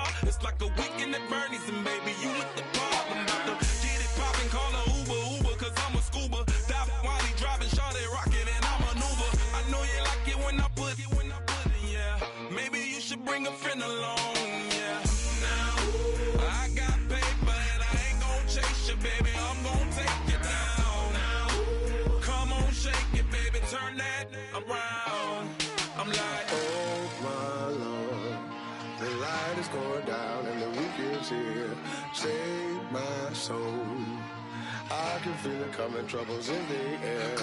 star. It's like a weekend at Bernie's, and baby, you look the part. I'm about to get it poppin', call a Uber, cause I'm a scuba. Dive while he driving, shot it rockin', and I maneuver. I know you like it when I put it, yeah. Maybe you should bring a friend along, yeah. Now, I got paper, and I ain't gon' chase you, baby. I'm gon' take you down. Now, come on, shake it, baby, turn that around. I'm like, oh my Lord, the light is going down and the week is here. Save my soul. I can feel it coming, troubles in the air.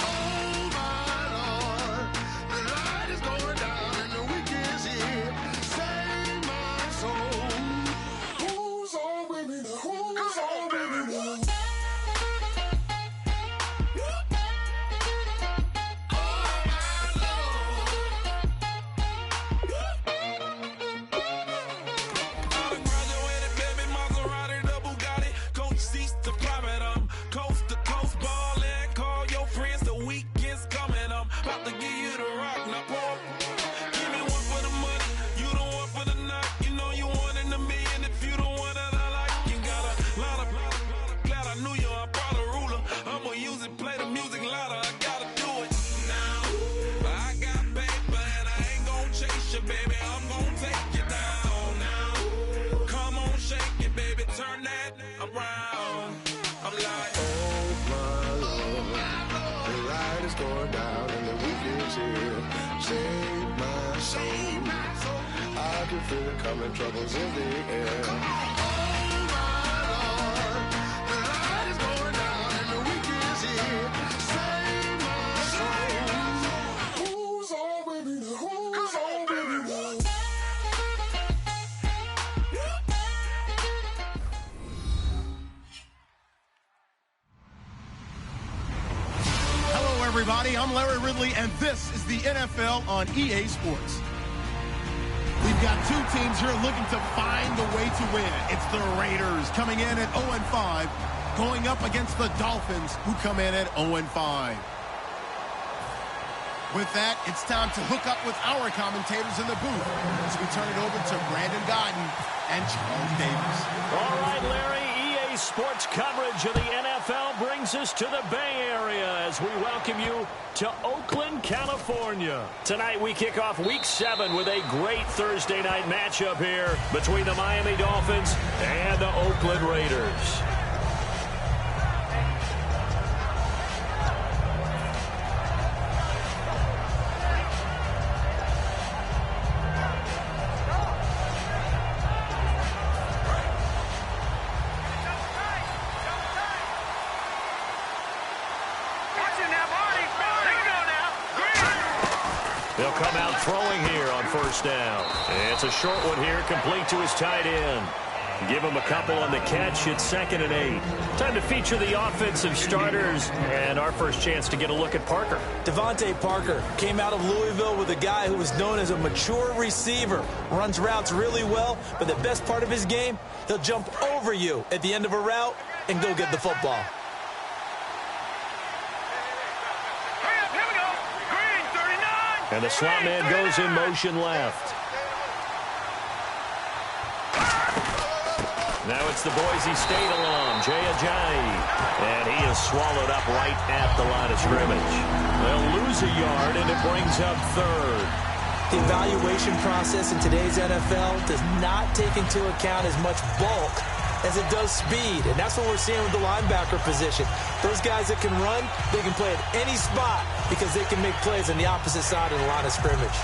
Oh my Lord, the light is going down and the week is here. Save my soul. Who's on with me now? Who's on with me now? Feel it coming, troubles in the air. Oh my Lord, the light is going down and the week is here. Save my soul. Who's on with me now? Who's on with me now? Hello, everybody. I'm Larry Ridley, and this is the NFL on EA Sports. We've got two teams here looking to find a way to win. It's the Raiders coming in at 0-5, going up against the Dolphins, who come in at 0-5. With that, it's time to hook up with our commentators in the booth as we turn it over to Brandon Godden and Charles Davis. All right, Larry, EA Sports coverage of the NFL brings us to the Bay Area as we welcome you to Oakland, California. Tonight we kick off Week 7 with a great Thursday night matchup here between the Miami Dolphins and the Oakland Raiders. They'll come out throwing here on first down. It's a short one here, complete to his tight end. Give him a couple on the catch. It's 2nd and 8. Time to feature the offensive starters and our first chance to get a look at Parker. Devontae Parker came out of Louisville with a guy who was known as a mature receiver. Runs routes really well, but the best part of his game, he'll jump over you at the end of a route and go get the football. And the slot man goes in motion left. Now it's the Boise State alum, Jay Ajayi. And he is swallowed up right at the line of scrimmage. They'll lose a yard, and it brings up 3rd. The evaluation process in today's NFL does not take into account as much bulk as it does speed, and that's what we're seeing with the linebacker position. Those guys that can run, they can play at any spot because they can make plays on the opposite side of the line of scrimmage.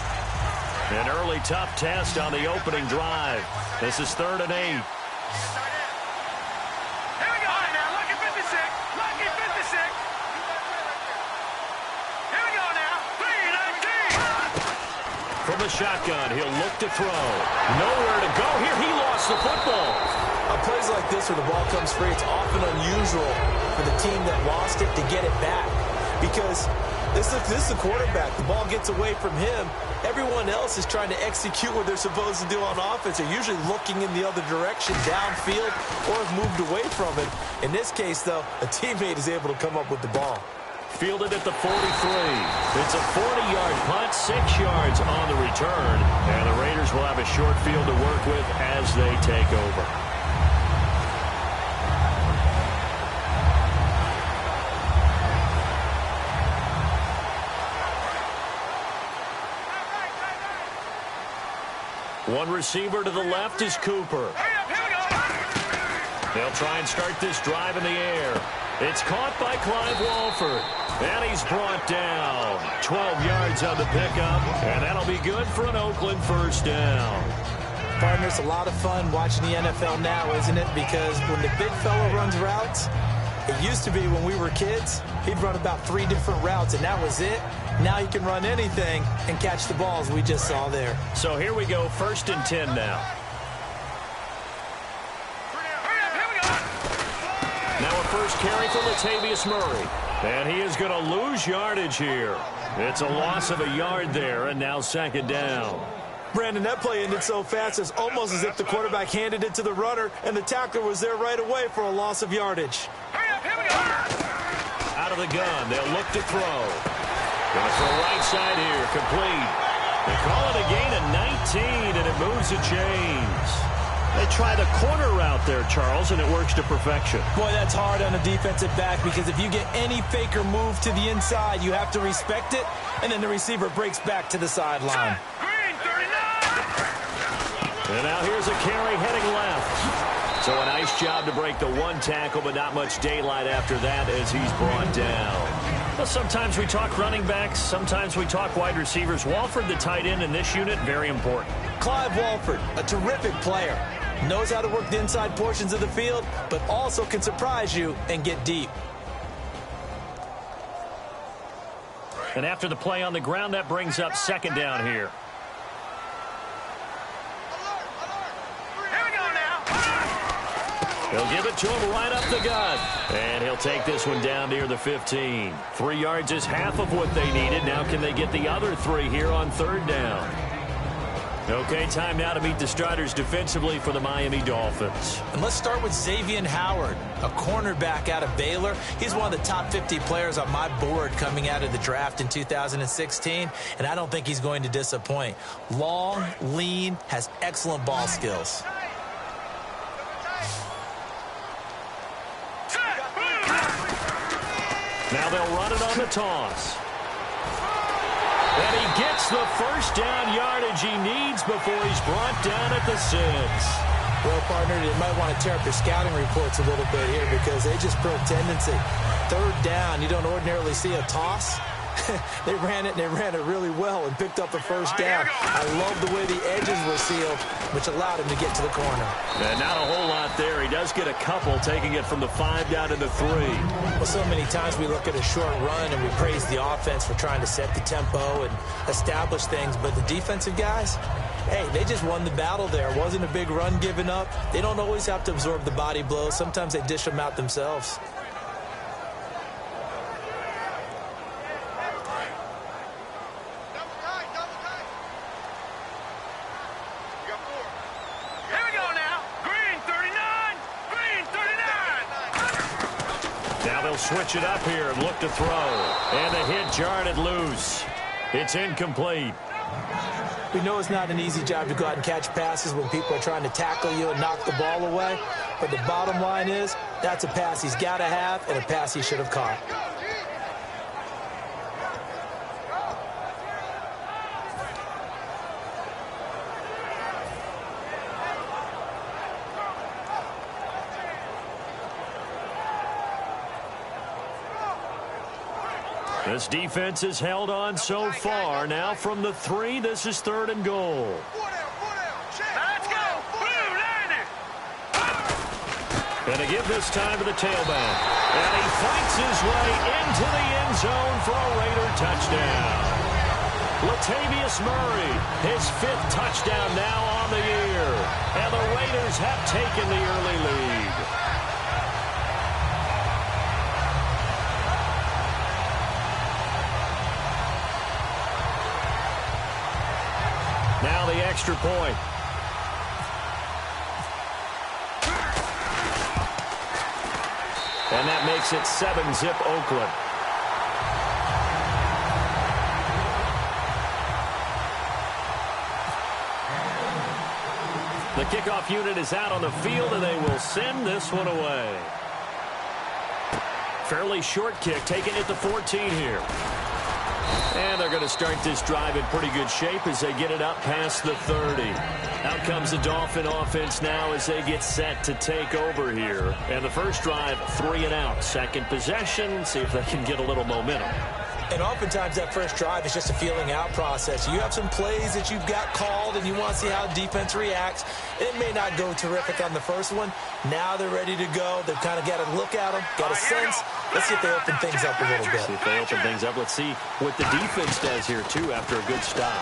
An early tough test on the opening drive. This is 3rd and 8. Here we go now, lucky 56, lucky 56. Here we go now, 3-19. From the shotgun, he'll look to throw. Nowhere to go here. He lost the football. On plays like this where the ball comes free, it's often unusual for the team that lost it to get it back because this is the quarterback. The ball gets away from him. Everyone else is trying to execute what they're supposed to do on offense. They're usually looking in the other direction, downfield, or have moved away from it. In this case, though, a teammate is able to come up with the ball. fielded at the 43. It's a 40-yard punt, 6 yards on the return, and the Raiders will have a short field to work with as they take over. One receiver to the left is Cooper. They'll try and start this drive in the air. It's caught by Clive Walford. And he's brought down. 12 yards on the pickup. And that'll be good for an Oakland first down. Partner, it's a lot of fun watching the NFL now, isn't it? Because when the big fella runs routes, it used to be when we were kids, he'd run about 3 different routes, and that was it. Now he can run anything and catch the balls we just saw there. So here we go, 1st and 10 now. Now a first carry for Latavius Murray. And he is going to lose yardage here. It's a loss of a yard there, and now 2nd down. Brandon, that play ended so fast, it's almost as if the quarterback handed it to the runner, and the tackler was there right away for a loss of yardage. Out of the gun, they'll look to throw. Going to throw right side here, complete. They call it a gain of 19, and it moves the chains. They try the corner route there, Charles, and it works to perfection. Boy, that's hard on a defensive back because if you get any fake or move to the inside, you have to respect it, and then the receiver breaks back to the sideline. And now here's a carry heading left. So a nice job to break the 1 tackle, but not much daylight after that as he's brought down. Well, sometimes we talk running backs, sometimes we talk wide receivers. Walford, the tight end in this unit, very important. Clive Walford, a terrific player. Knows how to work the inside portions of the field, but also can surprise you and get deep. And after the play on the ground, that brings up 2nd down here. He'll give it to him right up the gut. And he'll take this one down near the 15. 3 yards is half of what they needed. Now can they get the other 3 here on 3rd down? Okay, time now to meet the starters defensively for the Miami Dolphins. And let's start with Xavier Howard, a cornerback out of Baylor. He's one of the top 50 players on my board coming out of the draft in 2016, and I don't think he's going to disappoint. Long, lean, has excellent ball skills. Now they'll run it on the toss. And he gets the first down yardage he needs before he's brought down at the 6. Well, partner, you might want to tear up your scouting reports a little bit here because they just prove tendency. 3rd down, you don't ordinarily see a toss. They ran it really well and picked up the first down. I love the way the edges were sealed, which allowed him to get to the corner. And not a whole lot there. He does get a couple, taking it from the 5 down to the 3. Well, so many times we look at a short run and we praise the offense for trying to set the tempo and establish things, but the defensive guys, hey, they just won the battle there. It wasn't a big run given up. They don't always have to absorb the body blows. Sometimes they dish them out themselves. Switch it up here and look to throw. And the hit jarred it loose. It's incomplete. We know it's not an easy job to go out and catch passes when people are trying to tackle you and knock the ball away. But the bottom line is, that's a pass he's got to have and a pass he should have caught. This defense has held on so far. Now from the 3, this is 3rd and goal. Let's go. Blue, land it. And to give this time to the tailback. And he fights his way into the end zone for a Raider touchdown. Latavius Murray, his 5th touchdown now on the year. And the Raiders have taken the early lead. Now the extra point. And that makes it 7-zip Oakland. kickoff unit is out on the field, and they will send this one away. Fairly short kick, taking it to 14 here. And they're going to start this drive in pretty good shape as they get it up past the 30. Out comes the Dolphin offense now as they get set to take over here. And the first drive, 3 and out. Second possession, see if they can get a little momentum. And oftentimes that first drive is just a feeling out process. You have some plays that you've got called and you want to see how defense reacts. It may not go terrific on the first one. Now they're ready to go. They've kind of got a look at them, got a sense. Let's see if they open things up a little bit. See if they open things up. Let's see what the defense does here, too, after a good stop.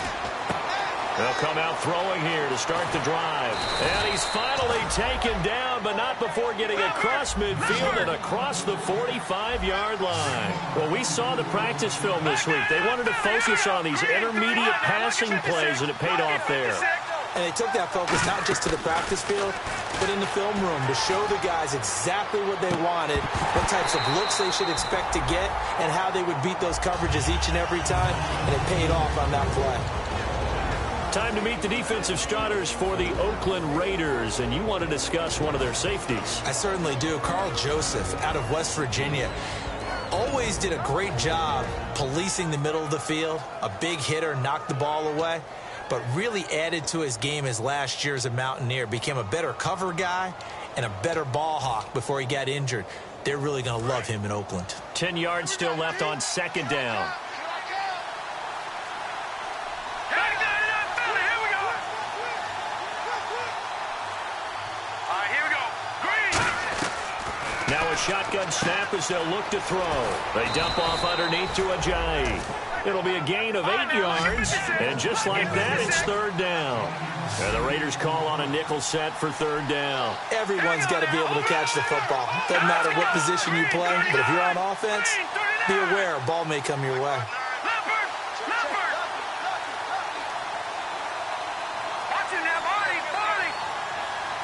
They'll come out throwing here to start the drive. And he's finally taken down, but not before getting across midfield and across the 45-yard line. Well, we saw the practice film this week. They wanted to focus on these intermediate passing plays, and it paid off there. And they took that focus not just to the practice field, but in the film room to show the guys exactly what they wanted, what types of looks they should expect to get, and how they would beat those coverages each and every time, and it paid off on that play. Time to meet the defensive starters for the Oakland Raiders, and you want to discuss one of their safeties. I certainly do. Carl Joseph out of West Virginia. Always did a great job policing the middle of the field. A big hitter, knocked the ball away, but really added to his game his last year as a Mountaineer. Became a better cover guy and a better ball hawk before he got injured. They're really going to love him in Oakland. 10 yards still left on second down. Now a shotgun snap as they'll look to throw. They dump off underneath to Ajayi. It'll be a gain of 8 yards, and just like that, it's third down. And the Raiders call on a nickel set for third down. Everyone's got to be able to catch the football. Doesn't matter what position you play, but if you're on offense, be aware a ball may come your way.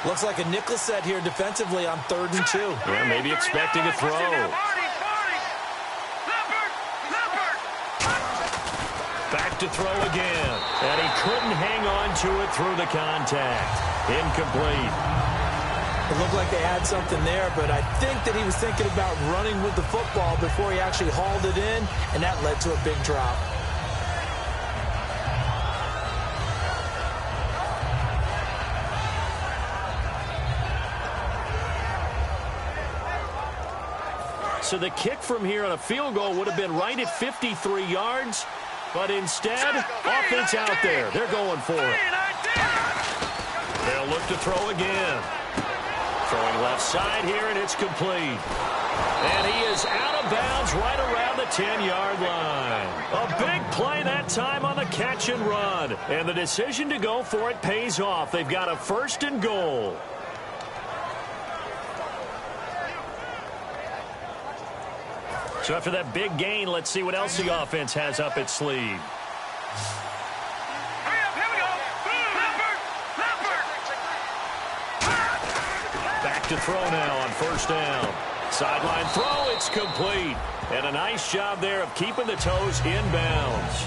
Looks like a nickel set here defensively on 3rd and 2. Yeah, maybe expecting a throw. Back to throw again. And he couldn't hang on to it through the contact. Incomplete. It looked like they had something there, but I think that he was thinking about running with the football before he actually hauled it in, and that led to a big drop. So the kick from here on a field goal would have been right at 53 yards, but instead, offense out there. They're going for it. They'll look to throw again. Throwing left side here, and it's complete. And he is out of bounds right around the 10-yard line. A big play that time on the catch and run. And the decision to go for it pays off. They've got a 1st and goal. So after that big gain, let's see what else the offense has up its sleeve. Back to throw now on 1st down. Sideline throw, it's complete. And a nice job there of keeping the toes in bounds.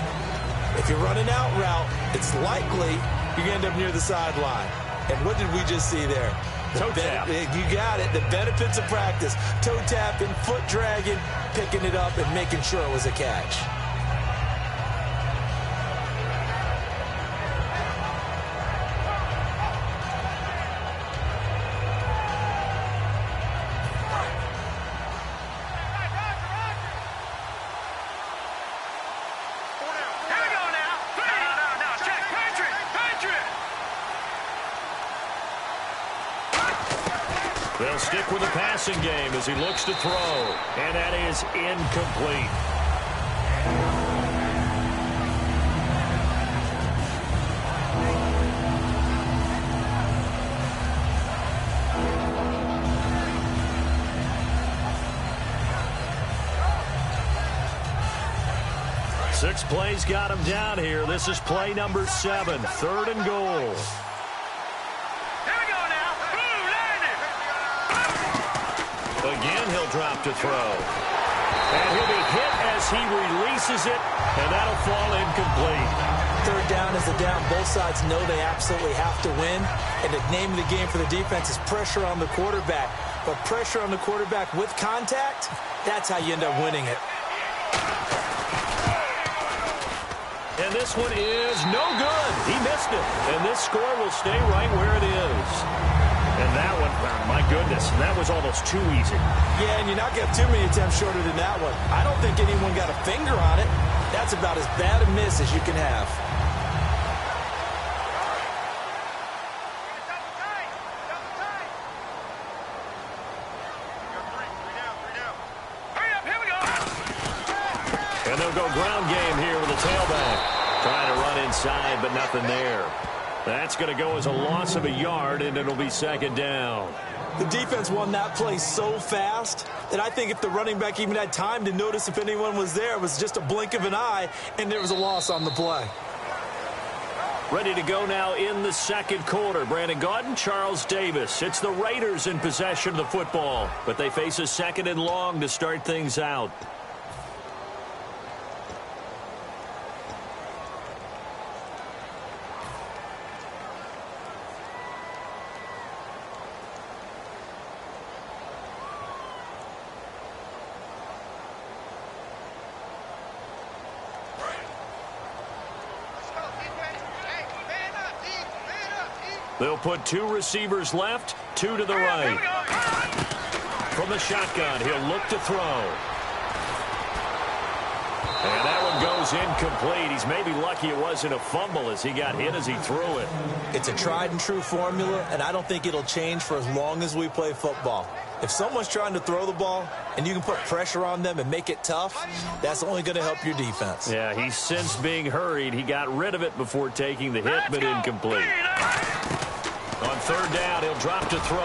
If you're running out route, it's likely you're going to end up near the sideline. And what did we just see there? Toe tap. You got it. The benefits of practice. Toe tapping, foot dragging, picking it up, and making sure it was a catch. They'll stick with the passing game as he looks to throw. And that is incomplete. Six plays got him down here. This is play number 7, 3rd and goal. Again, he'll drop to throw. And he'll be hit as he releases it, and that'll fall incomplete. third down is the down both sides know they absolutely have to win. And the name of the game for the defense is pressure on the quarterback. But pressure on the quarterback with contact, that's how you end up winning it. And this one is no good. He missed it. And this score will stay right where it is. And that one, my goodness, that was almost too easy. Yeah, and you're not getting too many attempts shorter than that one. I don't think anyone got a finger on it. That's about as bad a miss as you can have. And they'll go ground game here with a tailback. Trying to run inside, but nothing there. That's going to go as a loss of a yard, and it'll be second down. The defense won that play so fast that I think if the running back even had time to notice if anyone was there, it was just a blink of an eye, and there was a loss on the play. Ready to go now in the second quarter. Brandon Gaudin, Charles Davis. It's the Raiders in possession of the football, but they face a second and long to start things out. They'll put two receivers left, two to the right. From the shotgun, he'll look to throw. And that one goes incomplete. He's maybe lucky it wasn't a fumble as he got hit as he threw it. It's a tried and true formula, and I don't think it'll change for as long as we play football. If someone's trying to throw the ball and you can put pressure on them and make it tough, that's only going to help your defense. Yeah, he's since being hurried. He got rid of it before taking the hit, but incomplete. On third down, he'll drop to throw.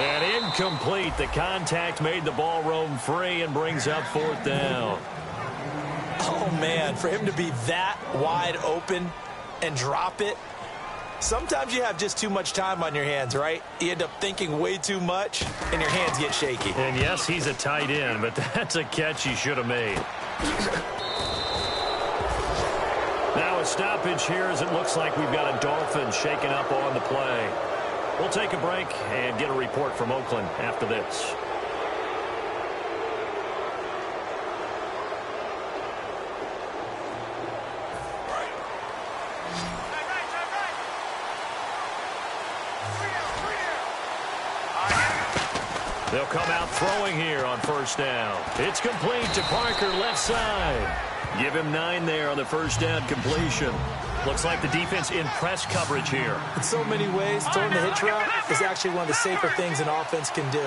And incomplete. The contact made the ball roam free and brings up fourth down. Oh, man, for him to be that wide open and drop it, sometimes you have just too much time on your hands, right? You end up thinking way too much, and your hands get shaky. And, yes, he's a tight end, but that's a catch he should have made. Now a stoppage here as it looks like we've got a Dolphin shaking up on the play. We'll take a break and get a report from Oakland after this. They'll come out throwing here on first down. It's complete to Parker, left side. Give him 9 there on the first down completion. Looks like the defense in press coverage here. In so many ways, throwing the hitch route is actually one of the safer things an offense can do.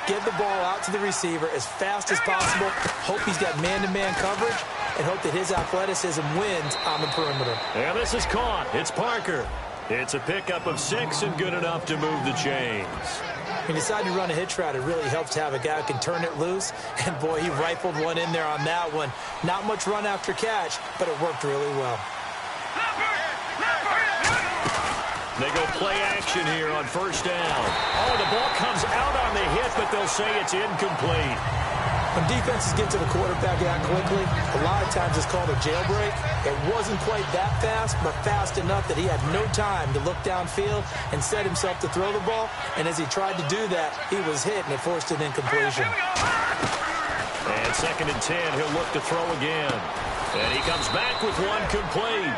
Get the ball out to the receiver as fast as possible, hope he's got man-to-man coverage, and hope that his athleticism wins on the perimeter. And this is caught. It's Parker. It's a pickup of 6 and good enough to move the chains. When you decide to run a hitch route, it really helps to have a guy who can turn it loose. And, boy, he rifled one in there on that one. Not much run after catch, but it worked really well. They go play action here on first down. Oh, the ball comes out on the hit, but they'll say it's incomplete. When defenses get to the quarterback that quickly, a lot of times it's called a jailbreak. It wasn't quite that fast, but fast enough that he had no time to look downfield and set himself to throw the ball. And as he tried to do that, he was hit, and it forced an incompletion. And second and 10, he'll look to throw again. And he comes back with one complete.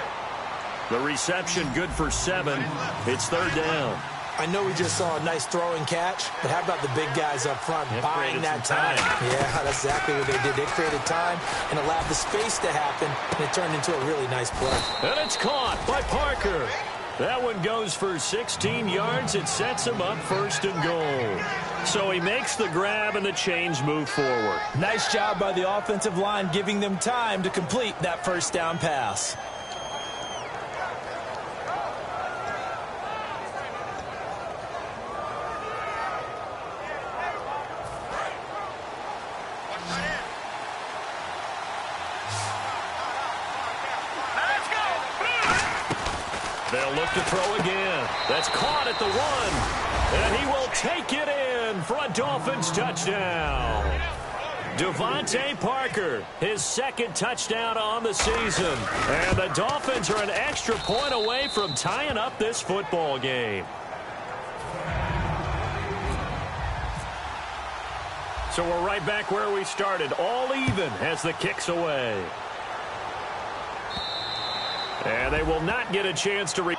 The reception good for 7. It's third down. I know we just saw a nice throwing catch, but how about the big guys up front buying that time? Yeah, that's exactly what they did. They created time and allowed the space to happen, and it turned into a really nice play. And it's caught by Parker. That one goes for 16 yards. It sets him up first and goal. So he makes the grab and the chains move forward. Nice job by the offensive line giving them time to complete that first down pass. They'll look to throw again. That's caught at the 1. And he will take it in for a Dolphins touchdown. Devontae Parker, his second touchdown on the season. And the Dolphins are an extra point away from tying up this football game. So we're right back where we started, all even as the kick's away. And they will not get a chance to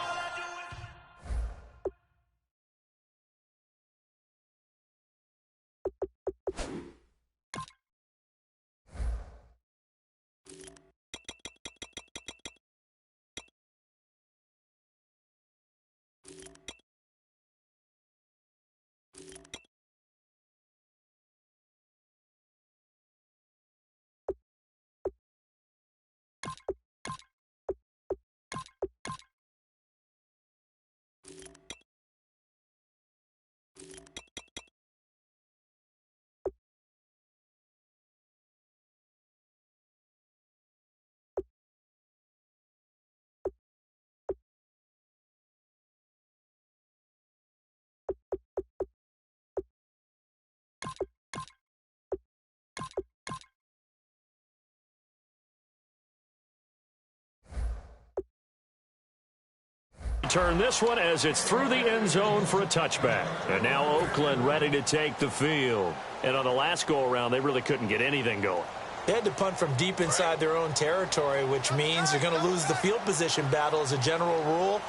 turn this one as it's through the end zone for a touchback. And now Oakland ready to take the field. And on the last go-around, they really couldn't get anything going. They had to punt from deep inside their own territory, which means you're going to lose the field position battle as a general rule.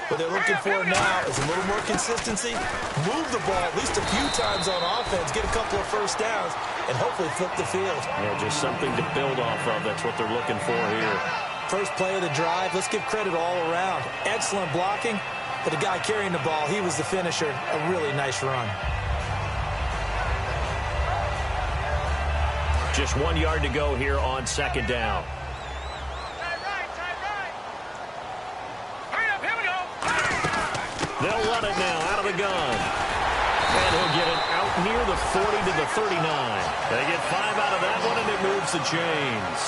What they're looking for now is a little more consistency, move the ball at least a few times on offense, get a couple of first downs, and hopefully flip the field. Yeah, just something to build off of. That's what they're looking for here. First play of the drive, let's give credit all around. Excellent blocking, but the guy carrying the ball, he was the finisher. A really nice run. Just 1 yard to go here on second down. They'll run it now out of the gun. And he'll get it out near the 40 to the 39. They get 5 out of that one, and it moves the chains.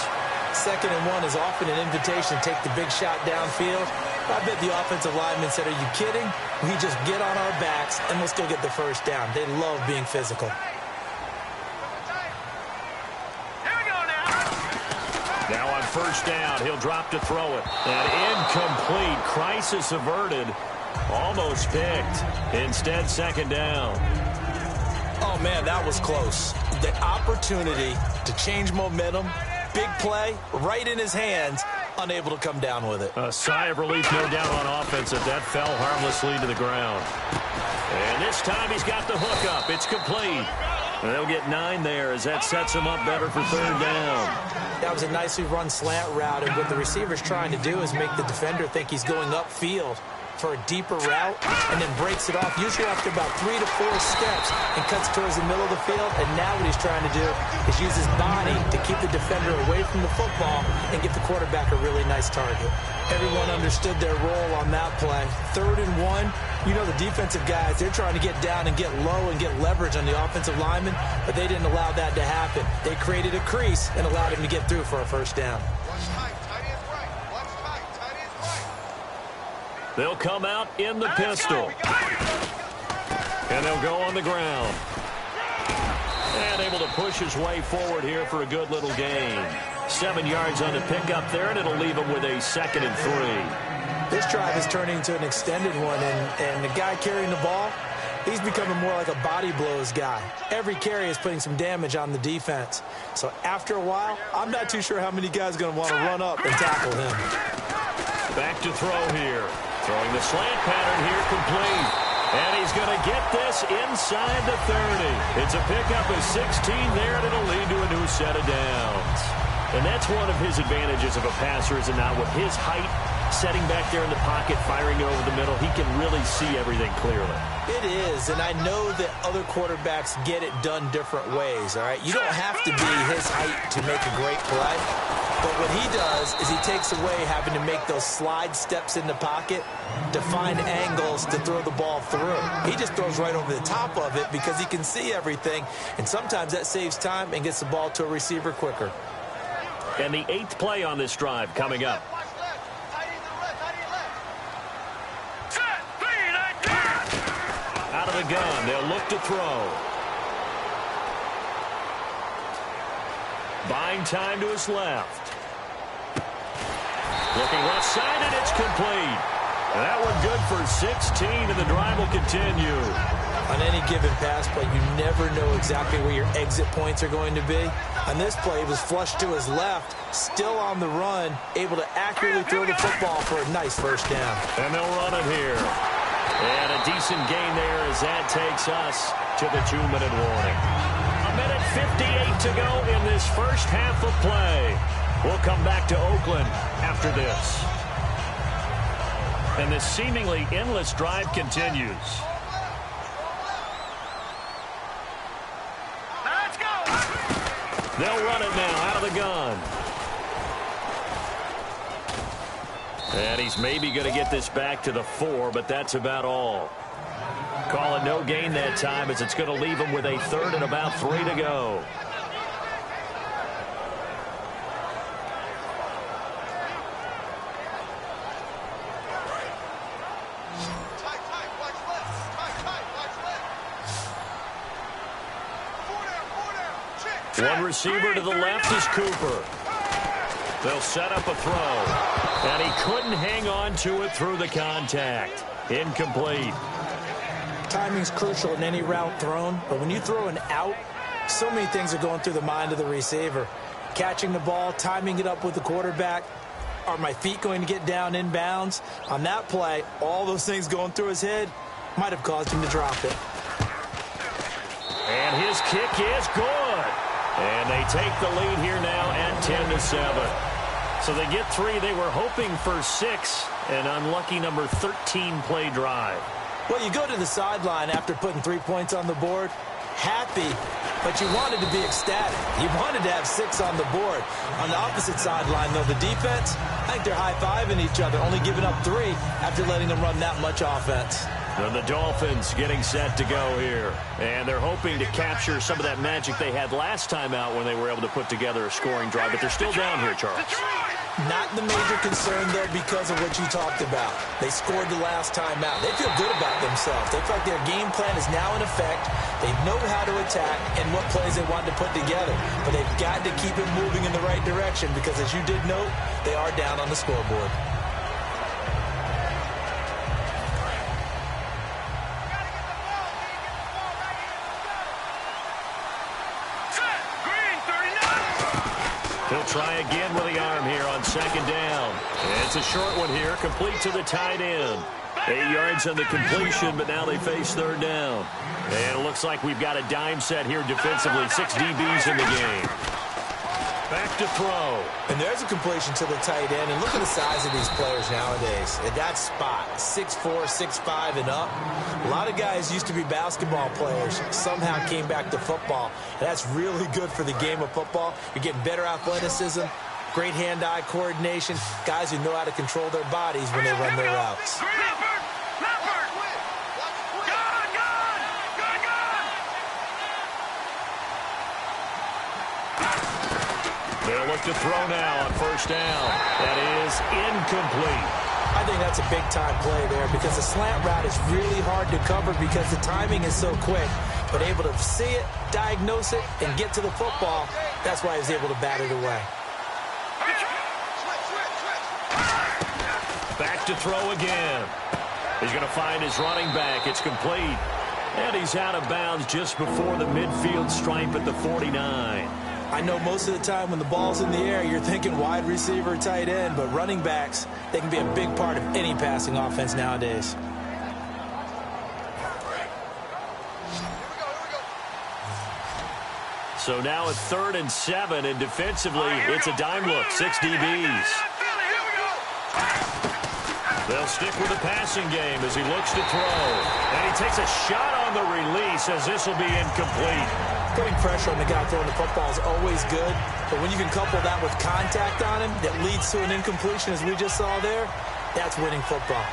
2nd and 1 is often an invitation to take the big shot downfield. I bet the offensive lineman said, are you kidding? We just get on our backs, and let's go get the first down. They love being physical. Now on first down, he'll drop to throw it. And incomplete. Crisis averted. Almost picked. Instead, second down. Oh, man, that was close. The opportunity to change momentum, big play, right in his hands, unable to come down with it. A sigh of relief, no doubt, on offense if that fell harmlessly to the ground. And this time he's got the hook up. It's complete. And they'll get 9 there as that sets him up better for third down. That was a nicely run slant route, and what the receiver's trying to do is make the defender think he's going upfield for a deeper route, and then breaks it off, usually after about 3 to 4 steps, and cuts towards the middle of the field. And now what he's trying to do is use his body to keep the defender away from the football and get the quarterback a really nice target. Everyone understood their role on that play. 3rd and 1, you know the defensive guys, they're trying to get down and get low and get leverage on the offensive lineman, but they didn't allow that to happen. They created a crease and allowed him to get through for a first down. They'll come out in the pistol. And they'll go on the ground. And able to push his way forward here for a good little gain. 7 yards on the pickup there, and it'll leave him with a 2nd and 3. This drive is turning into an extended one, and the guy carrying the ball, he's becoming more like a body blows guy. Every carry is putting some damage on the defense. So after a while, I'm not too sure how many guys are going to want to run up and tackle him. Back to throw here. Throwing the slant pattern here complete. And he's going to get this inside the 30. It's a pickup of 16 there, and it'll lead to a new set of downs. And that's one of his advantages of a passer, is it not? With his height, setting back there in the pocket, firing over the middle, he can really see everything clearly. It is, and I know that other quarterbacks get it done different ways, all right? You don't have to be his height to make a great play. But what he does is he takes away having to make those slide steps in the pocket to find angles to throw the ball through. He just throws right over the top of it because he can see everything, and sometimes that saves time and gets the ball to a receiver quicker. And the 8th play on this drive coming up. Out of the gun, they'll look to throw. Buying time to his left. Looking left side, and it's complete. That one good for 16, and the drive will continue. On any given pass play, you never know exactly where your exit points are going to be. On this play, he was flushed to his left, still on the run, able to accurately throw the football for a nice first down. And they'll run it here. And a decent gain there as that takes us to the 2-minute warning. 1:58 to go in this first half of play. We'll come back to Oakland after this. And this seemingly endless drive continues. Let's go. They'll run it now out of the gun. And he's maybe going to get this back to the 4, but that's about all. Call it no gain that time as it's going to leave him with a 3rd and about 3 to go. One receiver to the left is Cooper. They'll set up a throw. And he couldn't hang on to it through the contact. Incomplete. Timing's crucial in any route thrown, but when you throw an out, so many things are going through the mind of the receiver. Catching the ball, timing it up with the quarterback. Are my feet going to get down in bounds? On that play, all those things going through his head might have caused him to drop it. And his kick is good. And they take the lead here now at 10-7. So they get 3. They were hoping for 6. An unlucky number 13 play drive. Well, you go to the sideline after putting 3 points on the board, happy, but you wanted to be ecstatic. You wanted to have 6 on the board. On the opposite sideline, though, the defense, I think they're high-fiving each other, only giving up 3 after letting them run that much offense. And the Dolphins getting set to go here. And they're hoping to capture some of that magic they had last time out when they were able to put together a scoring drive. But they're still down here, Charles. Not the major concern, though, because of what you talked about. They scored the last time out. They feel good about themselves. They feel like their game plan is now in effect. They know how to attack and what plays they want to put together. But they've got to keep it moving in the right direction because, as you did note, they are down on the scoreboard. He'll try again with the arm here on 2nd down. And it's a short one here, complete to the tight end. 8 yards on the completion, but now they face 3rd down. And it looks like we've got a dime set here defensively. 6 DBs in the game. Back to throw. And there's a completion to the tight end. And look at the size of these players nowadays. At that spot, 6'4", 6'5", and up. A lot of guys used to be basketball players. Somehow came back to football. And that's really good for the game of football. You're getting better athleticism, great hand-eye coordination, guys who know how to control their bodies when they run their routes. They'll look to throw now on 1st down. That is incomplete. I think that's a big-time play there because the slant route is really hard to cover because the timing is so quick. But able to see it, diagnose it, and get to the football, that's why he was able to bat it away. Back to throw again. He's going to find his running back. It's complete. And he's out of bounds just before the midfield stripe at the 49. I know most of the time when the ball's in the air, you're thinking wide receiver, tight end, but running backs, they can be a big part of any passing offense nowadays. So now at 3rd and 7, and defensively, it's a dime look, 6 DBs. They'll stick with the passing game as he looks to throw. And he takes a shot on the release as this will be incomplete. Putting pressure on the guy throwing the football is always good, but when you can couple that with contact on him that leads to an incompletion, as we just saw there, that's winning football.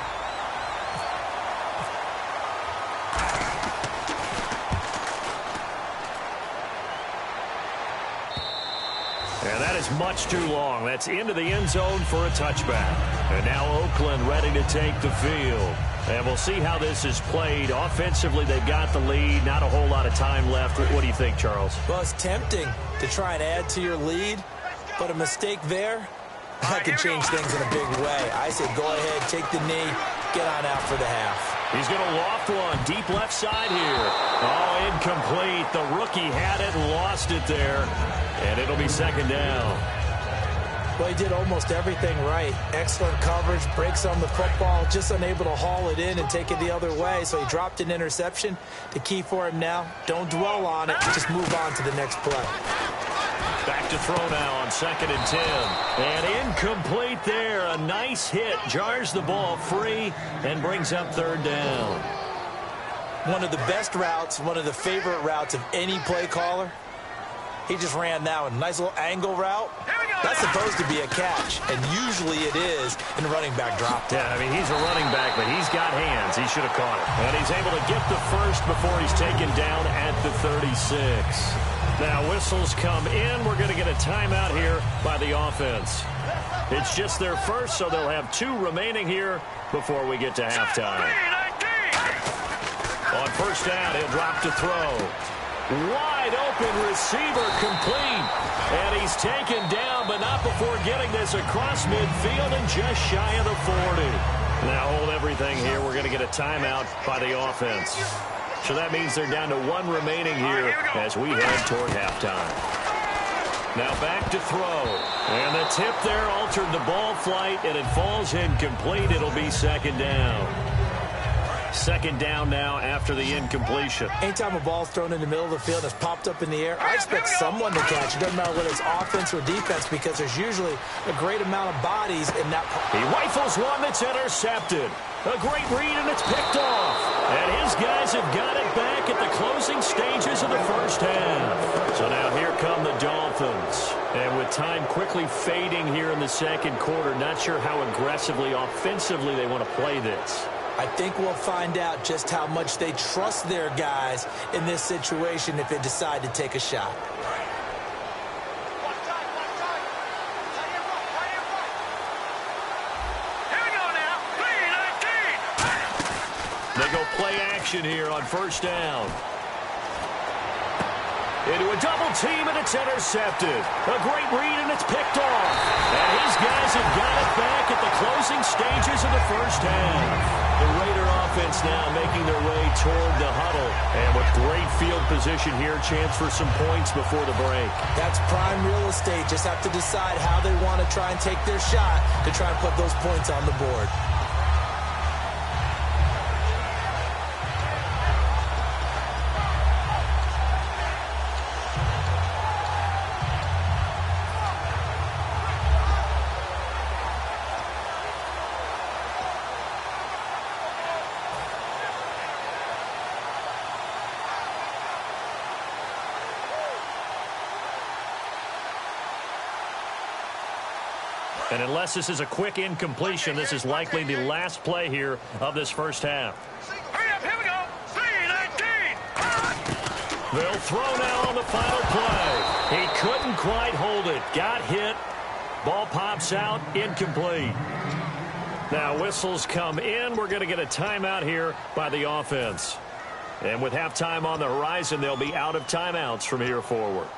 And that is much too long. That's into the end zone for a touchback. And now Oakland ready to take the field. And we'll see how this is played. Offensively, they've got the lead. Not a whole lot of time left. What do you think, Charles? Well, it's tempting to try and add to your lead, but a mistake there, that could change things in a big way. I say go ahead, take the knee, get on out for the half. He's going to loft one deep left side here. Oh, incomplete. The rookie had it and lost it there. And it'll be second down. Well, he did almost everything right. Excellent coverage, breaks on the football, just unable to haul it in and take it the other way. So he dropped an interception. The key for him now, don't dwell on it. Just move on to the next play. Back to throw now on 2nd and 10. And incomplete there. A nice hit. Jars the ball free and brings up 3rd down. One of the best routes, one of the favorite routes of any play caller. He just ran that one. Nice little angle route. That's supposed to be a catch, and usually it is in running back drop down. Yeah, I mean, he's a running back, but he's got hands. He should have caught it. And he's able to get the first before he's taken down at the 36. Now, whistles come in. We're going to get a timeout here by the offense. It's just their first, so they'll have 2 remaining here before we get to halftime. On 1st down, he'll drop to throw. Wide open receiver complete. And he's taken down, but not before getting this across midfield and just shy of the 40. Now hold everything here. We're going to get a timeout by the offense. So that means they're down to 1 remaining here as we head toward halftime. Now back to throw. And the tip there altered the ball flight, and it falls incomplete. It'll be 2nd down. 2nd down now after the incompletion. Anytime a ball's thrown in the middle of the field that's popped up in the air, I expect someone to catch it. Doesn't matter whether it's offense or defense, because there's usually a great amount of bodies in that. He rifles one that's intercepted. A great read, and it's picked off. And his guys have got it back at the closing stages of the 1st half. So now here come the Dolphins. And with time quickly fading here in the 2nd quarter, not sure how aggressively, offensively they want to play this. I think we'll find out just how much they trust their guys in this situation if they decide to take a shot. Here we go now. 3-19. They go play action here on 1st down. Into a double team, and it's intercepted. A great read, and it's picked off. And his guys have got it back at the closing stages of the 1st half. The Raider offense now making their way toward the huddle. And with great field position here, chance for some points before the break. That's prime real estate. Just have to decide how they want to try and take their shot to try and put those points on the board. And unless this is a quick incompletion, this is likely the last play here of this 1st half. Hurry up, here we go. 3-19. They'll throw now on the final play. He couldn't quite hold it. Got hit. Ball pops out. Incomplete. Now whistles come in. We're going to get a timeout here by the offense. And with halftime on the horizon, they'll be out of timeouts from here forward.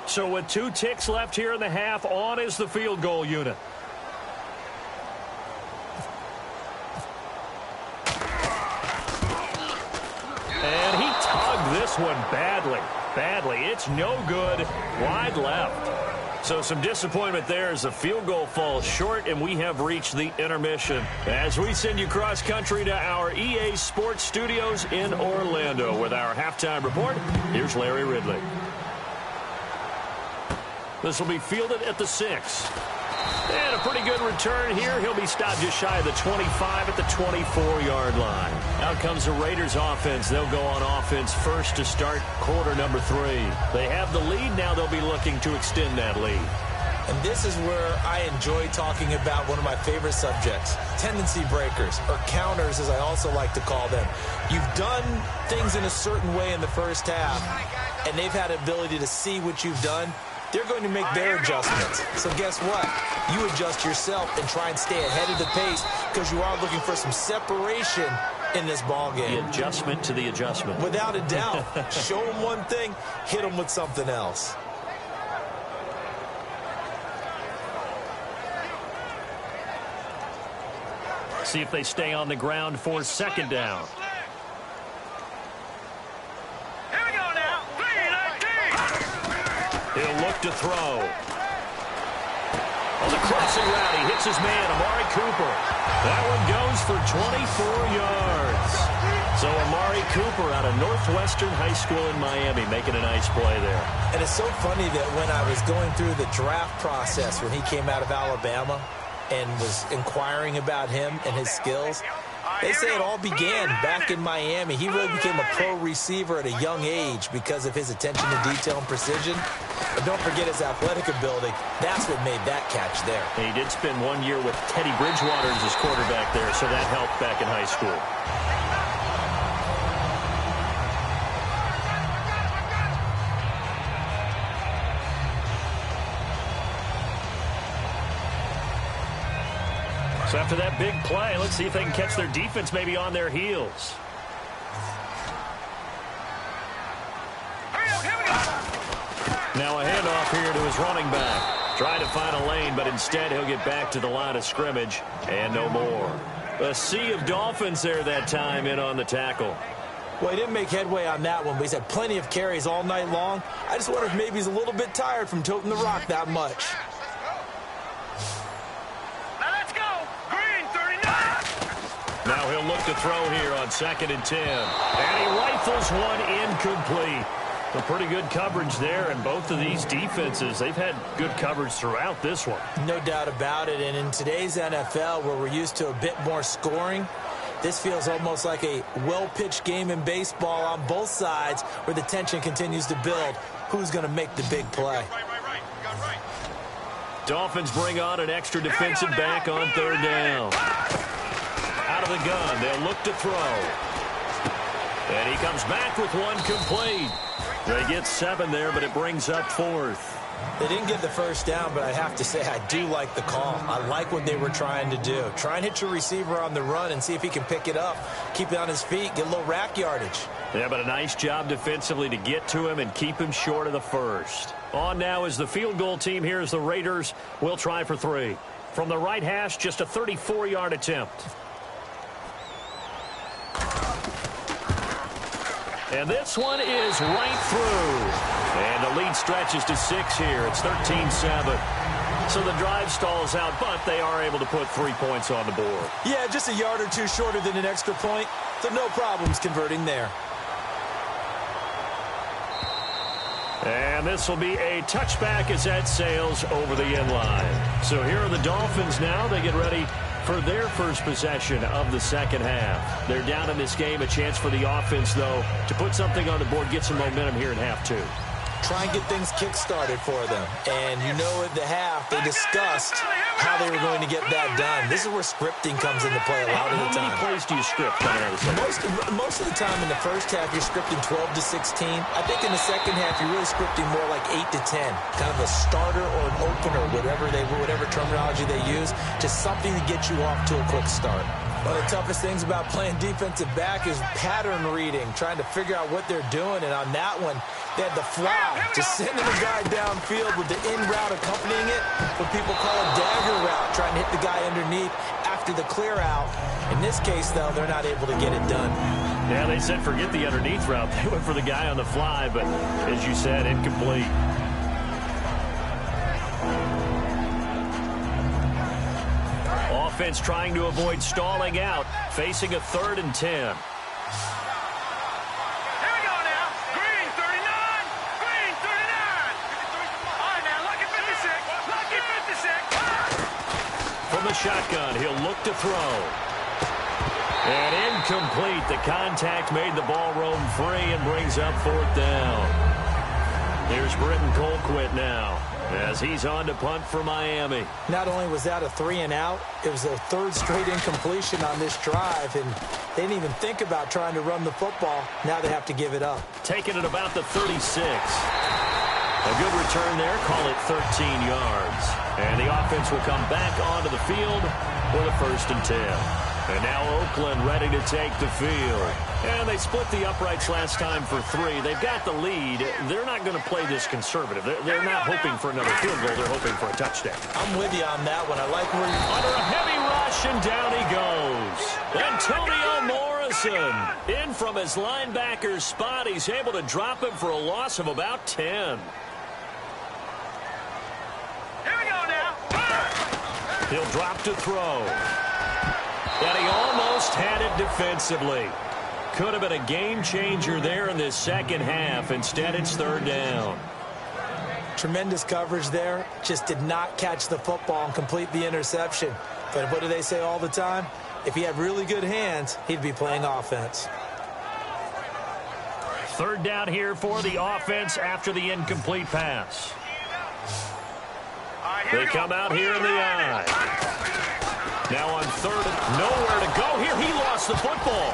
So with 2 ticks left here in the half, on is the field goal unit. And he tugged this one badly. It's no good. Wide left. So some disappointment there as the field goal falls short, and we have reached the intermission. As we send you cross country to our EA Sports Studios in Orlando with our halftime report, here's Larry Ridley. This will be fielded at the 6. And a pretty good return here. He'll be stopped just shy of the 25 at the 24-yard line. Out comes the Raiders offense. They'll go on offense first to start quarter number 3. They have the lead. Now they'll be looking to extend that lead. And this is where I enjoy talking about one of my favorite subjects, tendency breakers, or counters as I also like to call them. You've done things in a certain way in the 1st half, and they've had ability to see what you've done they're going to make their adjustments. So guess what? You adjust yourself and try and stay ahead of the pace because you are looking for some separation in this ball game. The adjustment to the adjustment. Without a doubt. Show them one thing, hit them with something else. See if they stay on the ground for second down. Here we go now. 3-19. He'll look to throw. On the crossing route, he hits his man, Amari Cooper. That one goes for 24 yards. So Amari Cooper out of Northwestern High School in Miami making a nice play there. And it's so funny that when I was going through the draft process when he came out of Alabama and was inquiring about him and his skills, they say it all began back in Miami. He really became a pro receiver at a young age because of his attention to detail and precision. But don't forget his athletic ability. That's what made that catch there. He did spend 1 year with Teddy Bridgewater as his quarterback there, so that helped back in high school. So after that big play, let's see if they can catch their defense maybe on their heels. Now a handoff here to his running back. Trying to find a lane, but instead he'll get back to the line of scrimmage and no more. A sea of Dolphins there that time in on the tackle. Well, he didn't make headway on that one, but he's had plenty of carries all night long. I just wonder if maybe he's a little bit tired from toting the rock that much. Now he'll look to throw here on 2nd and 10. And he rifles one incomplete. A pretty good coverage there, and both of these defenses, they've had good coverage throughout this one. No doubt about it, and in today's NFL, where we're used to a bit more scoring, this feels almost like a well-pitched game in baseball on both sides where the tension continues to build. Who's going to make the big play? Dolphins bring on an extra defensive back on 3rd down. Out of the gun, they'll look to throw. And he comes back with one complete. They get 7 there, but it brings up 4th. They didn't get the first down, but I have to say I do like the call. I like what they were trying to do. Try and hit your receiver on the run and see if he can pick it up. Keep it on his feet, get a little rack yardage. Yeah, but a nice job defensively to get to him and keep him short of the first. On now is the field goal team. Here's the Raiders. We'll try for 3. From the right hash, just a 34-yard attempt. And this one is right through. And the lead stretches to 6 here. It's 13-7. So the drive stalls out, but they are able to put 3 points on the board. Yeah, just a yard or two shorter than an extra point. So no problems converting there. And this will be a touchback as that sails over the end line. So here are the Dolphins now. They get ready for their first possession of the second half. They're down in this game. A chance for the offense, though, to put something on the board, get some momentum here in half 2. Try and get things kick-started for them. And you know at the half, they discussed how they were going to get that done. This is where scripting comes into play a lot of the time. How many plays do you script coming out of the second? Most of the time in the first half, you're scripting 12 to 16. I think in the second half, you're really scripting more like 8 to 10. Kind of a starter or an opener, whatever terminology they use. Just something to get you off to a quick start. One of the toughest things about playing defensive back is pattern reading, trying to figure out what they're doing. And on that one, they had the fly, just sending the guy downfield with the in route accompanying it, what people call a dagger route, trying to hit the guy underneath after the clear out. In this case, though, they're not able to get it done. Yeah, they said forget the underneath route. They went for the guy on the fly, but as you said, incomplete. Offense trying to avoid stalling out, facing a 3rd and 10. Here we go now. Green 39. Green 39. All right now, lucky 56. Lucky 56. From the shotgun, he'll look to throw. And incomplete. The contact made the ball roam free and brings up 4th down. Here's Britton Colquitt now, as he's on to punt for Miami. Not only was that a 3 and out, it was a 3rd straight incompletion on this drive, and they didn't even think about trying to run the football. Now they have to give it up. Taking it about the 36. A good return there. Call it 13 yards. And the offense will come back onto the field with a 1st and 10. And now Oakland ready to take the field. And they split the uprights last time for 3. They've got the lead. They're not going to play this conservative. They're not hoping for another field goal. They're hoping for a touchdown. I'm with you on that one. I like where you're... Under a heavy rush, and down he goes. Antonio Morrison in from his linebacker's spot. He's able to drop him for a loss of about 10. Here we go now. He'll drop to throw. And he almost had it defensively. Could have been a game changer there in this second half. Instead, it's 3rd down. Tremendous coverage there. Just did not catch the football and complete the interception. But what do they say all the time? If he had really good hands, he'd be playing offense. 3rd down here for the offense after the incomplete pass. They come out here in the I. Now on 3rd, nowhere to go here. He lost the football.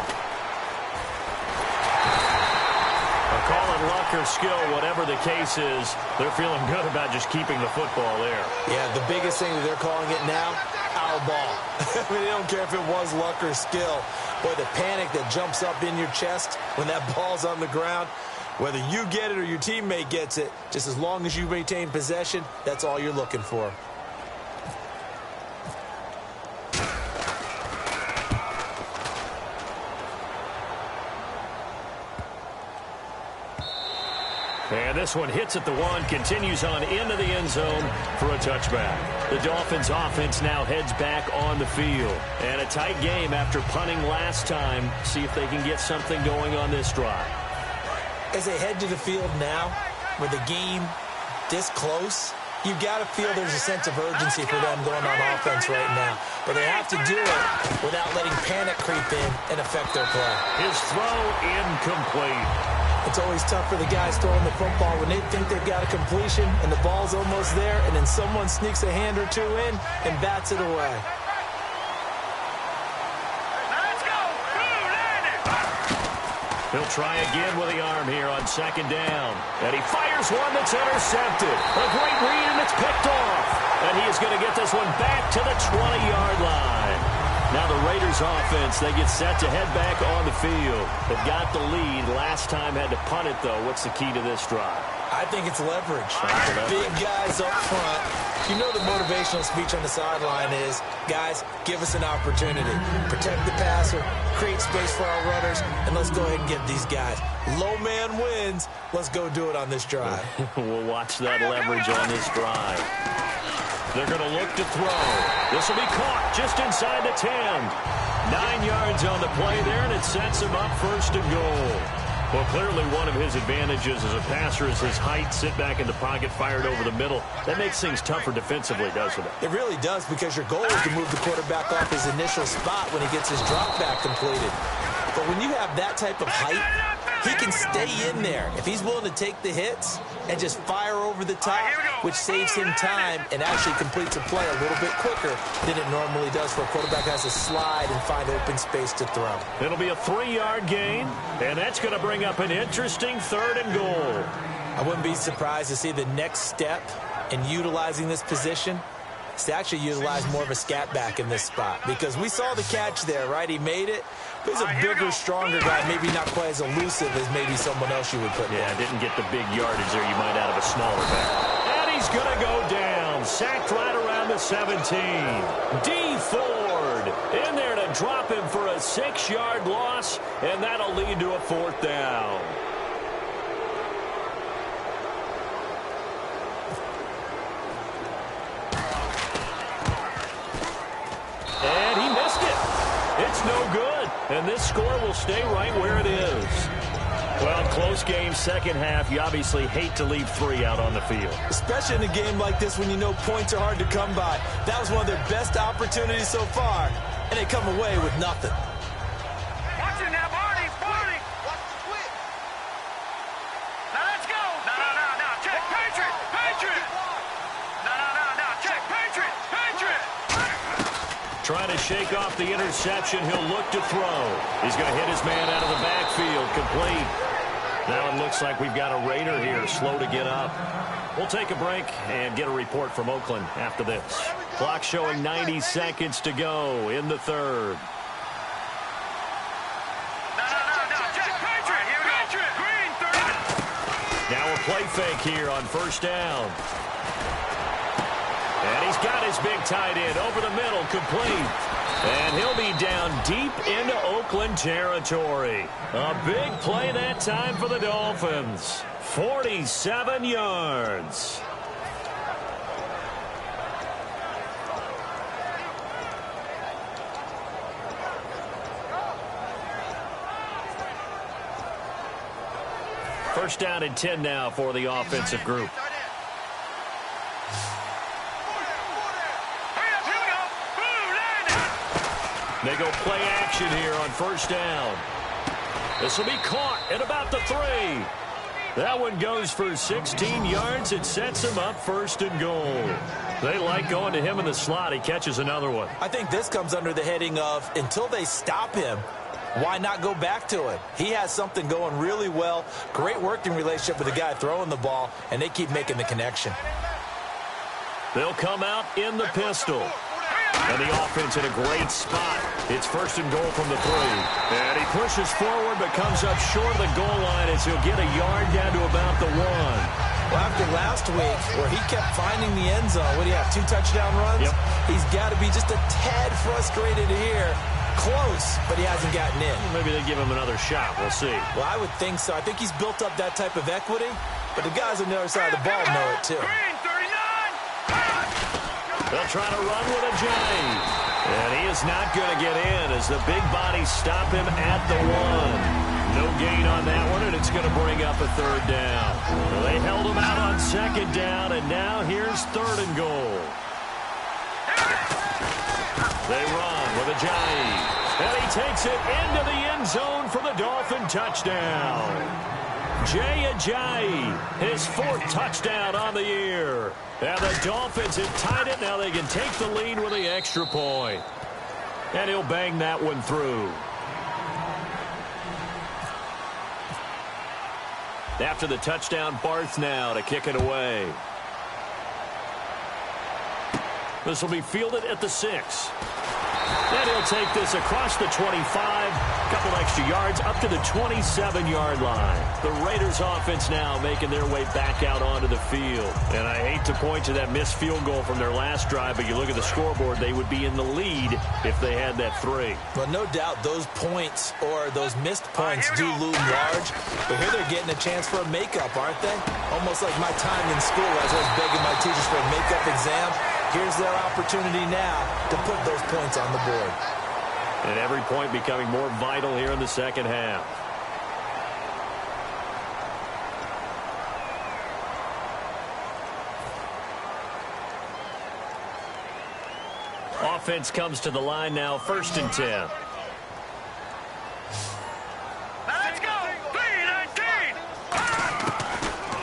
Call it luck or skill, whatever the case is, they're feeling good about just keeping the football there. Yeah, the biggest thing that they're calling it now, our ball. I mean, they don't care if it was luck or skill. Boy, the panic that jumps up in your chest when that ball's on the ground, whether you get it or your teammate gets it, just as long as you maintain possession, that's all you're looking for. And this one hits at the 1, continues on into the end zone for a touchback. The Dolphins offense now heads back on the field. And a tight game after punting last time. See if they can get something going on this drive. As they head to the field now, with the game this close, you've got to feel there's a sense of urgency for them going on offense right now. But they have to do it without letting panic creep in and affect their play. His throw incomplete. It's always tough for the guys throwing the football when they think they've got a completion and the ball's almost there, and then someone sneaks a hand or two in and bats it away. Let's go. He'll try again with the arm here on 2nd down. And he fires one that's intercepted. A great read, and it's picked off. And he is going to get this one back to the 20-yard line. Now the Raiders offense, they get set to head back on the field. They've got the lead. Last time had to punt it, though. What's the key to this drive? I think it's leverage. Big guys up front. You know the motivational speech on the sideline is, guys, give us an opportunity. Protect the passer, create space for our runners, and let's go ahead and get these guys. Low man wins. Let's go do it on this drive. We'll watch that leverage on this drive. They're going to look to throw. This will be caught just inside the 10. 9 yards on the play there, and it sets him up 1st and goal. Well, clearly one of his advantages as a passer is his height. Sit back in the pocket, fired over the middle. That makes things tougher defensively, doesn't it? It really does, because your goal is to move the quarterback off his initial spot when he gets his drop back completed. But when you have that type of height, he can stay in there if he's willing to take the hits and just fire over the top, which saves him time and actually completes a play a little bit quicker than it normally does for a quarterback who has to slide and find open space to throw. It'll be a 3-yard gain, and that's going to bring up an interesting 3rd and goal. I wouldn't be surprised to see the next step in utilizing this position is to actually utilize more of a scat back in this spot, because we saw the catch there, right? He made it. He's a bigger, stronger guy, maybe not quite as elusive as maybe someone else you would put Yeah, down. didn't get the big yardage there you might out of a smaller back. And he's going to go down. Sacked right around the 17. D. Ford in there to drop him for a 6-yard loss, and that'll lead to a 4th down. And he missed it. It's no good. And this score will stay right where it is. Well, close game, second half. You obviously hate to leave 3 out on the field. Especially in a game like this when you know points are hard to come by. That was one of their best opportunities so far, and they come away with nothing. Watch it now, Barney. Barney. Watch the quick. Now let's go. No. Check. Patriot. No. Check. Patriot. Trying to shake off the interception. He'll look to throw. He's going to hit his man out of the backfield. Complete. Now it looks like we've got a Raider here, slow to get up. We'll take a break and get a report from Oakland after this. Clock showing 90 seconds to go in the third. Now a play fake here on first down. And he's got his big tight end over the middle, complete. And he'll be down deep into Oakland territory. A big play that time for the Dolphins. 47 yards. First down and 10 now for the offensive group. They go play action here on first down. This will be caught at about the 3. That one goes for 16 yards. It sets him up first and goal. They like going to him in the slot. He catches another one. I think this comes under the heading of until they stop him, why not go back to it? He has something going really well. Great working relationship with the guy throwing the ball, and they keep making the connection. They'll come out in the pistol. And the offense in a great spot. It's first and goal from the 3. And he pushes forward but comes up short of the goal line as he'll get a yard down to about the 1. Well, after last week where he kept finding the end zone, what do you have, 2 touchdown runs? Yep. He's got to be just a tad frustrated here. Close, but he hasn't gotten in. Maybe they give him another shot. We'll see. Well, I would think so. I think he's built up that type of equity, but the guys on the other side of the ball know it too. They'll try to run with a J. And he is not going to get in as the big bodies stop him at the 1. No gain on that one, and it's going to bring up a third down. Well, they held him out on second down, and now here's third and goal. They run with a J. And he takes it into the end zone for the Dolphin touchdown. Jay Ajayi, his 4th touchdown on the year. And the Dolphins have tied it. Now they can take the lead with the extra point. And he'll bang that one through. After the touchdown, Barth now to kick it away. This will be fielded at the 6. And he'll take this across the 25, a couple extra yards, up to the 27-yard line. The Raiders offense now making their way back out onto the field. And I hate to point to that missed field goal from their last drive, but you look at the scoreboard, they would be in the lead if they had that 3. Well, no doubt those points or those missed points do loom large, but here they're getting a chance for a makeup, aren't they? Almost like my time in school as I was begging my teachers for a makeup exam. Here's their opportunity now to put those points on the board. And every point becoming more vital here in the second half. Offense comes to the line now, first and 10.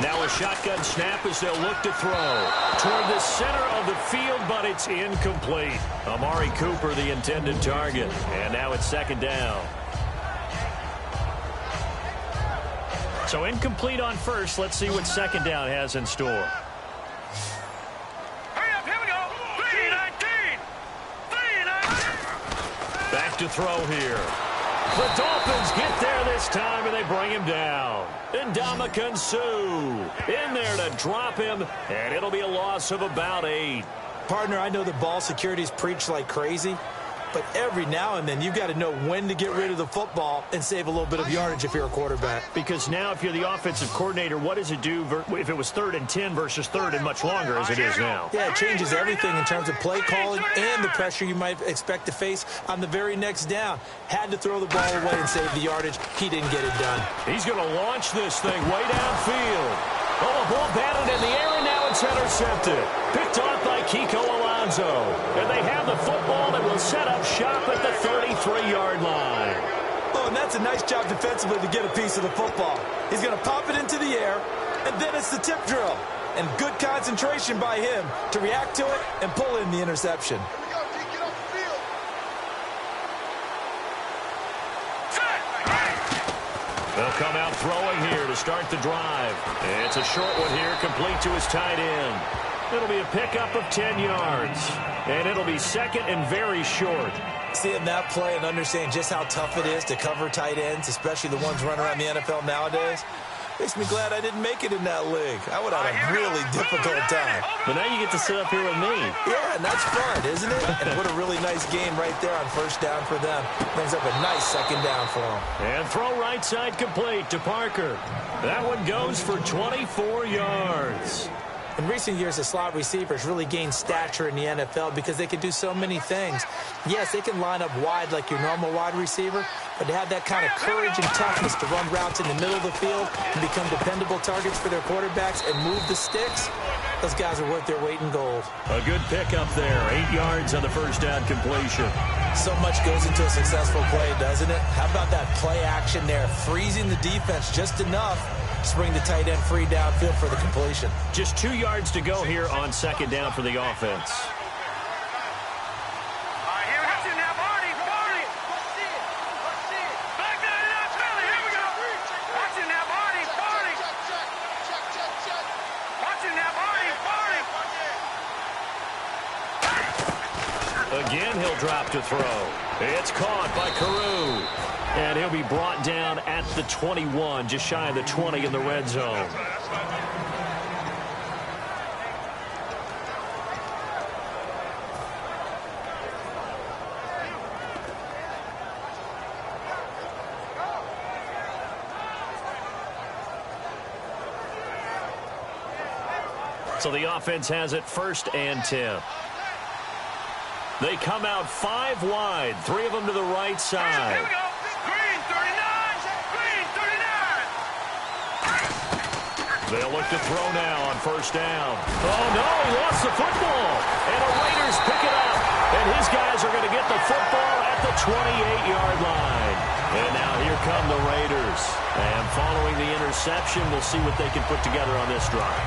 Now a shotgun snap as they'll look to throw toward the center of the field, but it's incomplete. Amari Cooper, the intended target. And now it's second down. So incomplete on first. Let's see what second down has in store. Hurry up, here we go. 3-19. Back to throw here. The Dolphins get there this time, and they bring him down. Ndamukong Suh in there to drop him, and it'll be a loss of about 8. Partner, I know the ball security's preached like crazy, but every now and then you've got to know when to get rid of the football and save a little bit of yardage if you're a quarterback. Because now if you're the offensive coordinator, what does it do if it was 3rd and 10 versus 3rd and much longer as it is now? Yeah, it changes everything in terms of play calling and the pressure you might expect to face on the very next down. Had to throw the ball away and save the yardage. He didn't get it done. He's going to launch this thing way downfield. Oh, the ball batted in the air, and now it's intercepted. Picked off by Kiko Alonso. And they have the football that will set up shop at the 33-yard line. Oh, and that's a nice job defensively to get a piece of the football. He's going to pop it into the air, and then it's the tip drill. And good concentration by him to react to it and pull in the interception. They'll come out throwing here to start the drive. It's a short one here, complete to his tight end. It'll be a pickup of 10 yards. And it'll be second and very short. Seeing that play and understanding just how tough it is to cover tight ends, especially the ones running around the NFL nowadays, makes me glad I didn't make it in that league. I would have had a really difficult time. But now you get to sit up here with me. Yeah, and that's fun, isn't it? And what a really nice game right there on first down for them. Brings up a nice second down for them. And throw right side complete to Parker. That one goes for 24 yards. In recent years, the slot receivers really gained stature in the NFL because they can do so many things. Yes, they can line up wide like your normal wide receiver, but to have that kind of courage and toughness to run routes in the middle of the field and become dependable targets for their quarterbacks and move the sticks, those guys are worth their weight in gold. A good pickup there, 8 yards on the first down completion. So much goes into a successful play, doesn't it? How about that play action there, freezing the defense just enough to bring the tight end free downfield for the completion. Just 2 yards to go here on second down for the offense. Again, he'll drop to throw. It's caught by Carew. And he'll be brought down at the 21, just shy of the 20 in the red zone. So the offense has it 1st and 10. They come out 5 wide, 3 of them to the right side. Here we go. Green 39. Green 39. They'll look to throw now on first down. Oh, no, he lost the football. And the Raiders pick it up. And his guys are going to get the football at the 28-yard line. And now here come the Raiders. And following the interception, we'll see what they can put together on this drive.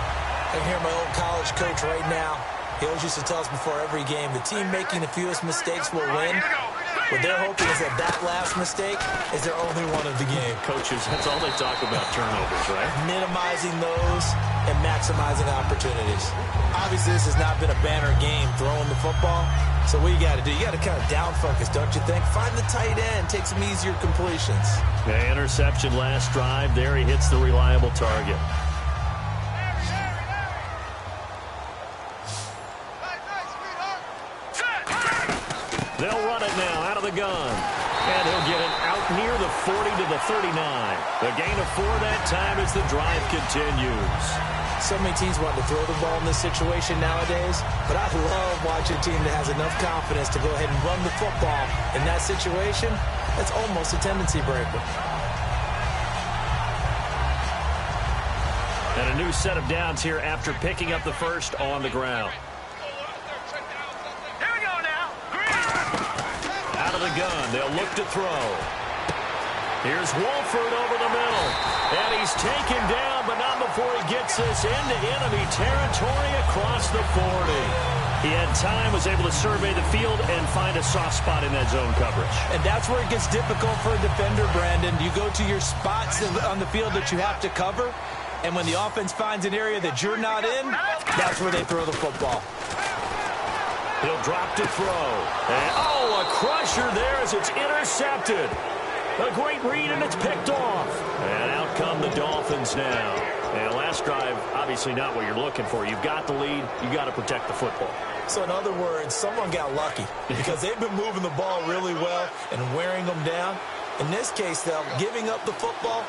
I hear my old college coach right now. He always used to tell us before every game, the team making the fewest mistakes will win. What they're hoping is that that last mistake is their only one of the game. Coaches, that's all they talk about, turnovers, right? Minimizing those and maximizing opportunities. Obviously, this has not been a banner game throwing the football. So what you got to do, you got to kind of down focus, don't you think? Find the tight end, take some easier completions. Yeah, interception last drive. There he hits the reliable target. They'll run it now out of the gun. And he'll get it out near the 40 to the 39. The gain of 4 that time as the drive continues. So many teams want to throw the ball in this situation nowadays, but I love watching a team that has enough confidence to go ahead and run the football. In that situation, that's almost a tendency breaker. And a new set of downs here after picking up the first on the ground. The gun. They'll look to throw. Here's Wolford over the middle. And he's taken down, but not before he gets this into enemy territory across the 40. He had time, was able to survey the field and find a soft spot in that zone coverage. And that's where it gets difficult for a defender, Brandon. You go to your spots on the field that you have to cover, and when the offense finds an area that you're not in, that's where they throw the football. He'll drop to throw. And, oh, a crusher there as it's intercepted. A great read, and it's picked off. And out come the Dolphins now. And last drive, obviously not what you're looking for. You've got the lead. You've got to protect the football. So in other words, someone got lucky because they've been moving the ball really well and wearing them down. In this case, though, giving up the football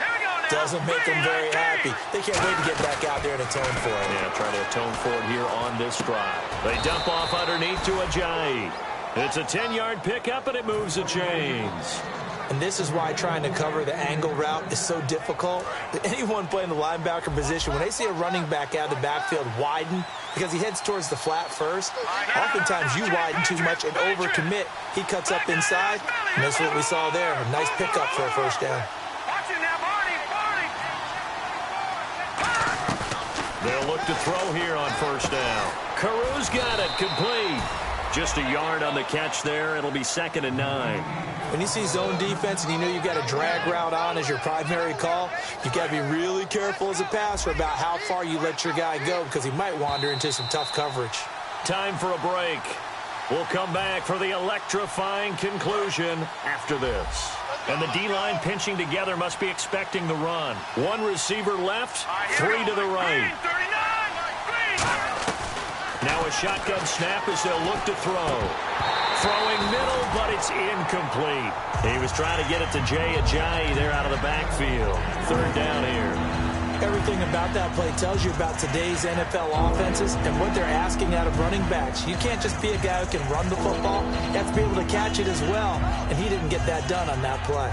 doesn't make them very happy. They can't wait to get back out there and atone for it. Yeah, trying to atone for it here on this drive. They dump off underneath to Ajayi. It's a 10-yard pickup, and it moves the chains. And this is why trying to cover the angle route is so difficult. Anyone playing the linebacker position, when they see a running back out of the backfield widen, because he heads towards the flat first, oftentimes you widen too much and overcommit. He cuts up inside, and that's what we saw there. A nice pickup for a first down. They'll look to throw here on first down. Carew's got it, complete. Just a yard on the catch there. It'll be 2nd and 9. When you see zone defense and you know you've got a drag route on as your primary call, you've got to be really careful as a passer about how far you let your guy go because he might wander into some tough coverage. Time for a break. We'll come back for the electrifying conclusion after this. And the D-line pinching together must be expecting the run. One receiver left, three to the right. Now a shotgun snap as they'll look to throw. Throwing middle, but it's incomplete. He was trying to get it to Jay Ajayi there out of the backfield. Third down here. Everything about that play tells you about today's NFL offenses and what they're asking out of running backs. You can't just be a guy who can run the football. You have to be able to catch it as well, and he didn't get that done on that play.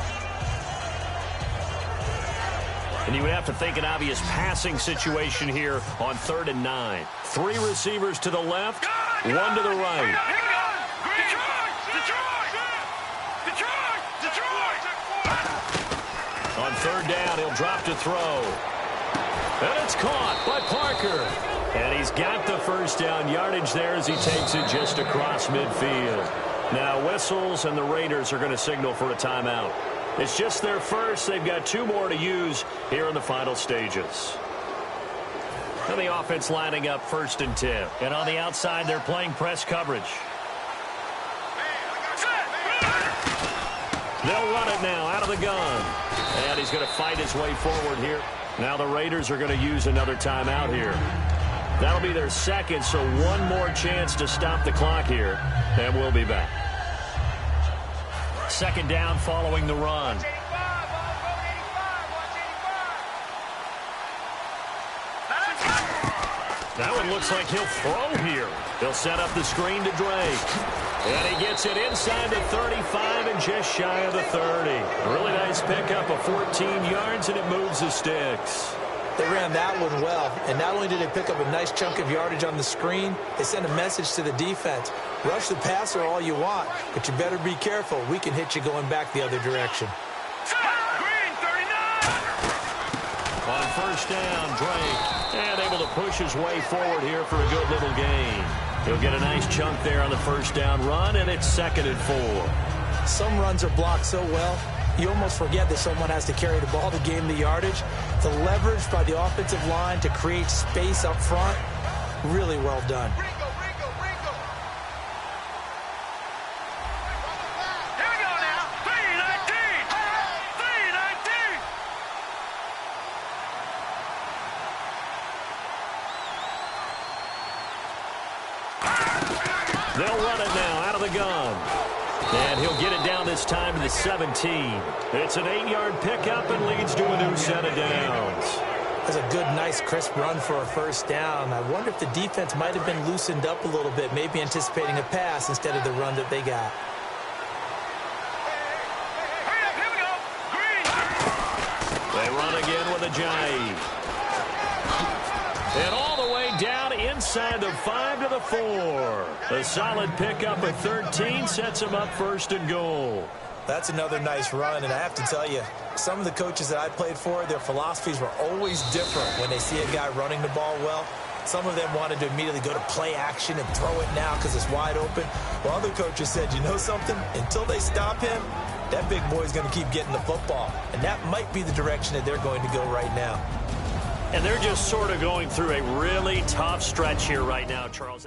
And you would have to think an obvious passing situation here on 3rd and 9. Three receivers to the left, one to the right. On 3rd down, he'll drop to throw. And it's caught by Parker. And he's got the first down yardage there as he takes it just across midfield. Now whistles and the Raiders are going to signal for a timeout. It's just their first. They've got 2 more to use here in the final stages. And the offense lining up 1st and 10. And on the outside, they're playing press coverage. They'll run it now out of the gun. And he's going to fight his way forward here. Now the Raiders are going to use another timeout here. That'll be their second, so one more chance to stop the clock here. And we'll be back. 2nd down following the run. That one looks like he'll throw here. He'll set up the screen to Drake. And he gets it inside the 35 and just shy of the 30. Really nice pickup of 14 yards, and it moves the sticks. They ran that one well, and not only did they pick up a nice chunk of yardage on the screen, they sent a message to the defense. Rush the passer all you want, but you better be careful. We can hit you going back the other direction. On 1st down, Drake, and able to push his way forward here for a good little gain. He'll get a nice chunk there on the 1st down run, and it's 2nd and 4. Some runs are blocked so well, you almost forget that someone has to carry the ball to gain the yardage. The leverage by the offensive line to create space up front, really well done. They'll run it now out of the gun. And he'll get it down this time to the 17. It's an 8-yard pickup and leads to a new set of downs. That's a good, nice, crisp run for a 1st down. I wonder if the defense might have been loosened up a little bit, maybe anticipating a pass instead of the run that they got. They run again with Ajayi. And all the way down inside the 5 to the 4. A solid pickup of 13 sets him up 1st and goal. That's another nice run, and I have to tell you, some of the coaches that I played for, their philosophies were always different when they see a guy running the ball well. Some of them wanted to immediately go to play action and throw it now because it's wide open. While other coaches said, you know something? Until they stop him, that big boy's going to keep getting the football. And that might be the direction that they're going to go right now. And they're just sort of going through a really tough stretch here right now, Charles.